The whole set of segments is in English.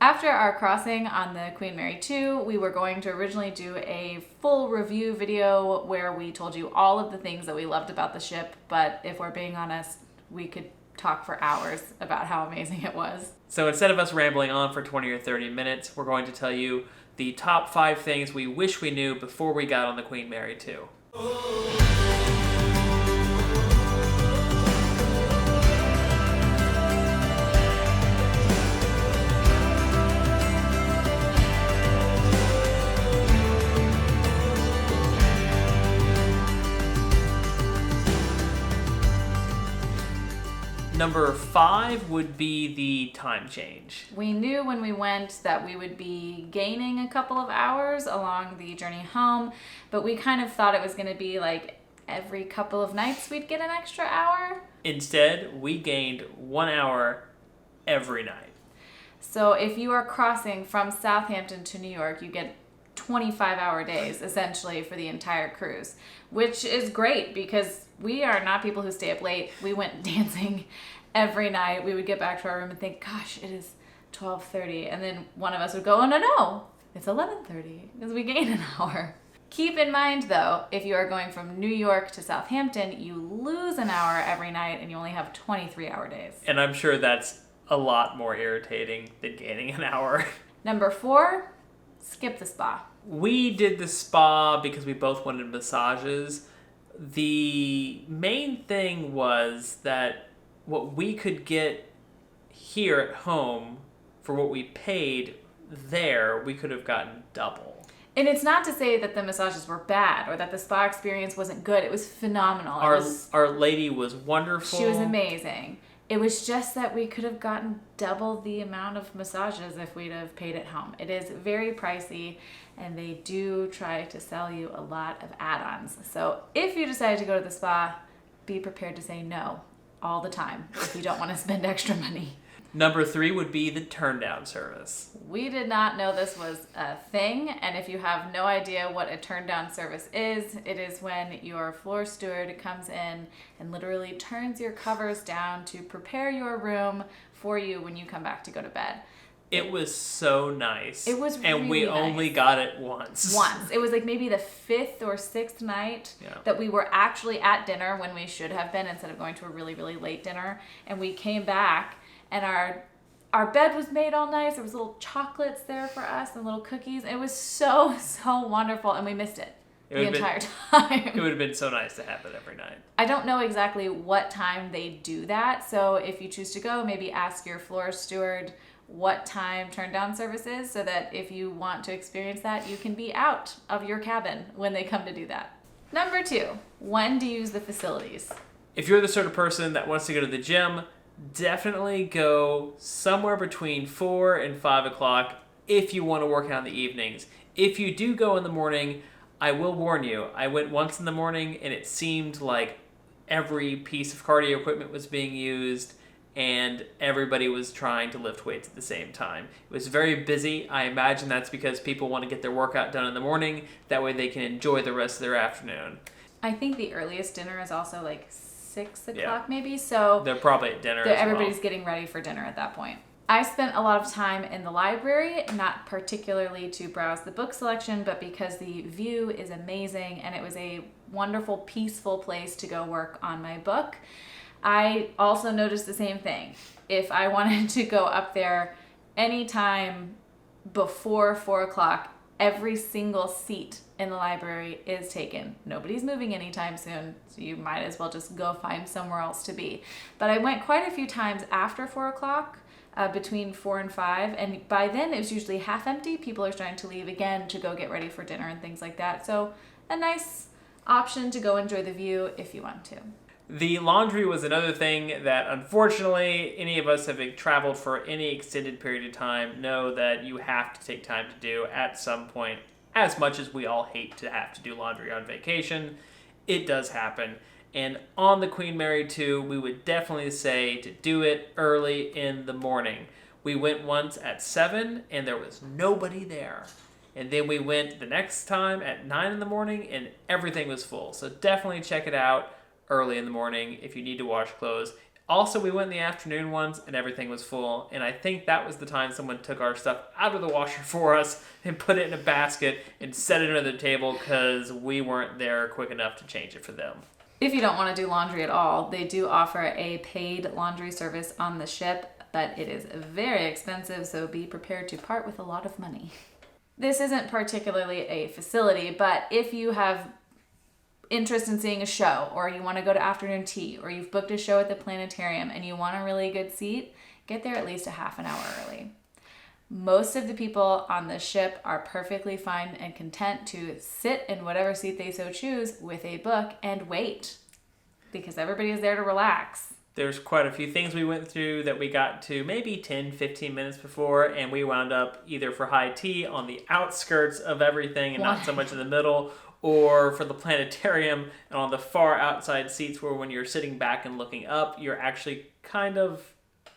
After our crossing on the Queen Mary 2, we were going to originally do a full review video where we told you all of the things that we loved about the ship, but if we're being honest, we could talk for hours about how amazing it was. So instead of us rambling on for 20 or 30 minutes, we're going to tell you the top 5 things we wish we knew before we got on the Queen Mary 2. Number 5 would be the time change. We knew when we went that we would be gaining a couple of hours along the journey home, but we kind of thought it was going to be like every couple of nights we'd get an extra hour. Instead, we gained 1 hour every night. So if you are crossing from Southampton to New York, you get 25-hour days essentially for the entire cruise, which is great because we are not people who stay up late. We went dancing every night. We would get back to our room and think, gosh, it is 12:30. And then one of us would go, oh, no, it's 11:30 because we gained an hour. Keep in mind, though, if you are going from New York to Southampton, you lose an hour every night and you only have 23-hour days. And I'm sure that's a lot more irritating than gaining an hour. Number 4, skip the spa. We did the spa because we both wanted massages. The main thing was that what we could get here at home for what we paid there, we could have gotten double. And it's not to say that the massages were bad or that the spa experience wasn't good. It was phenomenal. Our lady was wonderful. She was amazing. It was just that we could have gotten double the amount of massages if we'd have paid at home. It is very pricey, and they do try to sell you a lot of add-ons. So if you decide to go to the spa, be prepared to say no all the time if you don't want to spend extra money. Number 3 would be the Turndown service. We did not know this was a thing, and if you have no idea what a Turndown service is, it is when your floor steward comes in and literally turns your covers down to prepare your room for you when you come back to go to bed. It was so nice. It was and really we nice. only got it once. It was like maybe the 5th or 6th night that we were actually at dinner when we should have been instead of going to a really, really late dinner. And we came back and our bed was made all nice. There was little chocolates there for us and little cookies. It was so, so wonderful, and we missed it the entire time. It would have been so nice to have it every night. I don't know exactly what time they do that, so if you choose to go, maybe ask your floor steward what time Turndown service is so that if you want to experience that, you can be out of your cabin when they come to do that. Number 2, when to use the facilities. If you're the sort of person that wants to go to the gym, definitely go somewhere between 4 and 5 o'clock if you want to work out in the evenings. If you do go in the morning, I will warn you, I went once in the morning and it seemed like every piece of cardio equipment was being used and everybody was trying to lift weights at the same time. It was very busy. I imagine that's because people want to get their workout done in the morning. That way they can enjoy the rest of their afternoon. I think the earliest dinner is also like 6 o'clock maybe, so they're probably at dinner as well. Everybody's getting ready for dinner at that point. I spent a lot of time in the library, not particularly to browse the book selection, but because the view is amazing and it was a wonderful, peaceful place to go work on my book. I also noticed the same thing. If I wanted to go up there anytime before 4 o'clock, every single seat in the library is taken. Nobody's moving anytime soon, so you might as well just go find somewhere else to be. But I went quite a few times after 4 o'clock, between 4 and 5, and by then it was usually half empty. People are starting to leave again to go get ready for dinner and things like that. So a nice option to go enjoy the view if you want to. The laundry was another thing that, unfortunately, any of us have traveled for any extended period of time know that you have to take time to do at some point. As much as we all hate to have to do laundry on vacation, it does happen. And on the Queen Mary 2, we would definitely say to do it early in the morning. We went once at 7, and there was nobody there. And then we went the next time at 9 in the morning, and everything was full. So definitely check it out early in the morning if you need to wash clothes. Also, we went in the afternoon once and everything was full. And I think that was the time someone took our stuff out of the washer for us and put it in a basket and set it under the table because we weren't there quick enough to change it for them. If you don't want to do laundry at all, they do offer a paid laundry service on the ship, but it is very expensive, so be prepared to part with a lot of money. This isn't particularly a facility, but if you have interest in seeing a show, or you want to go to afternoon tea, or you've booked a show at the planetarium and you want a really good seat, get there at least a half an hour early. Most of the people on the ship are perfectly fine and content to sit in whatever seat they so choose with a book and wait, because everybody is there to relax. There's quite a few things we went through that we got to maybe 10, 15 minutes before, and we wound up either for high tea on the outskirts of everything and not so much in the middle, or for the planetarium and on the far outside seats where when you're sitting back and looking up, you're actually kind of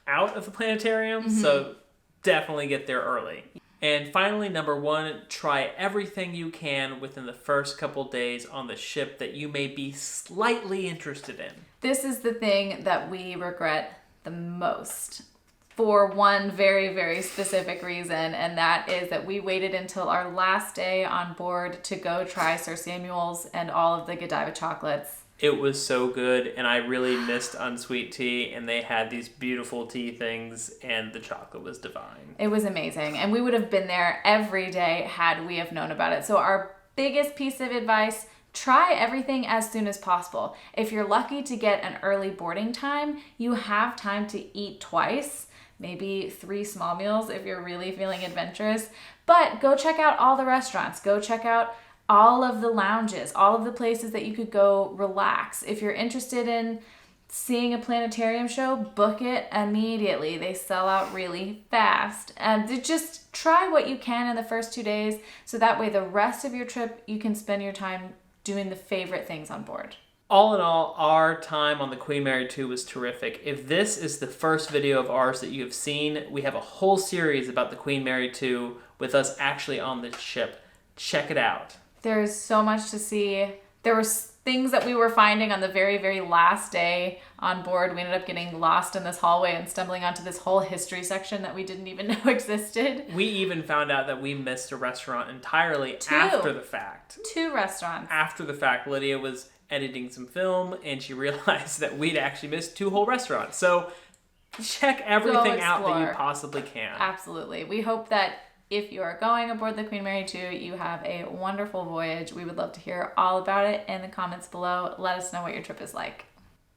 out of the planetarium. Mm-hmm. So definitely get there early. And finally, number 1, try everything you can within the first couple days on the ship that you may be slightly interested in. This is the thing that we regret the most, for one very, very specific reason, and that is that we waited until our last day on board to go try Sir Samuel's and all of the Godiva chocolates. It was so good, and I really missed Unsweet Tea, and they had these beautiful tea things, and the chocolate was divine. It was amazing, and we would have been there every day had we have known about it. So our biggest piece of advice: try everything as soon as possible. If you're lucky to get an early boarding time, you have time to eat twice, maybe 3 small meals if you're really feeling adventurous. But go check out all the restaurants. Go check out all of the lounges, all of the places that you could go relax. If you're interested in seeing a planetarium show, book it immediately. They sell out really fast. And just try what you can in the first 2 days, so that way the rest of your trip you can spend your time doing the favorite things on board. All in all, our time on the Queen Mary 2 was terrific. If this is the first video of ours that you have seen, we have a whole series about the Queen Mary 2 with us actually on the ship. Check it out. There's so much to see. There were things that we were finding on the very, very last day on board. We ended up getting lost in this hallway and stumbling onto this whole history section that we didn't even know existed. We even found out that we missed a restaurant entirely after the fact. 2 restaurants. After the fact, Lydia was editing some film and she realized that we'd actually missed 2 whole restaurants. So check everything out that you possibly can. Absolutely. We hope that if you are going aboard the Queen Mary 2, you have a wonderful voyage. We would love to hear all about it in the comments below. Let us know what your trip is like.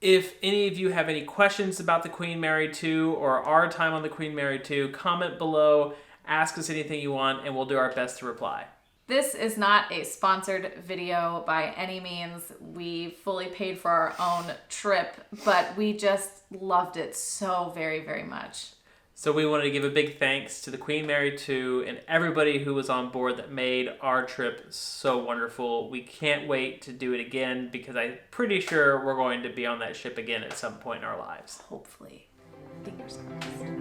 If any of you have any questions about the Queen Mary 2 or our time on the Queen Mary 2, comment below, ask us anything you want, and we'll do our best to reply. This is not a sponsored video by any means. We fully paid for our own trip, but we just loved it so very, very much. So we wanted to give a big thanks to the Queen Mary 2 and everybody who was on board that made our trip so wonderful. We can't wait to do it again because I'm pretty sure we're going to be on that ship again at some point in our lives. Hopefully. Fingers crossed.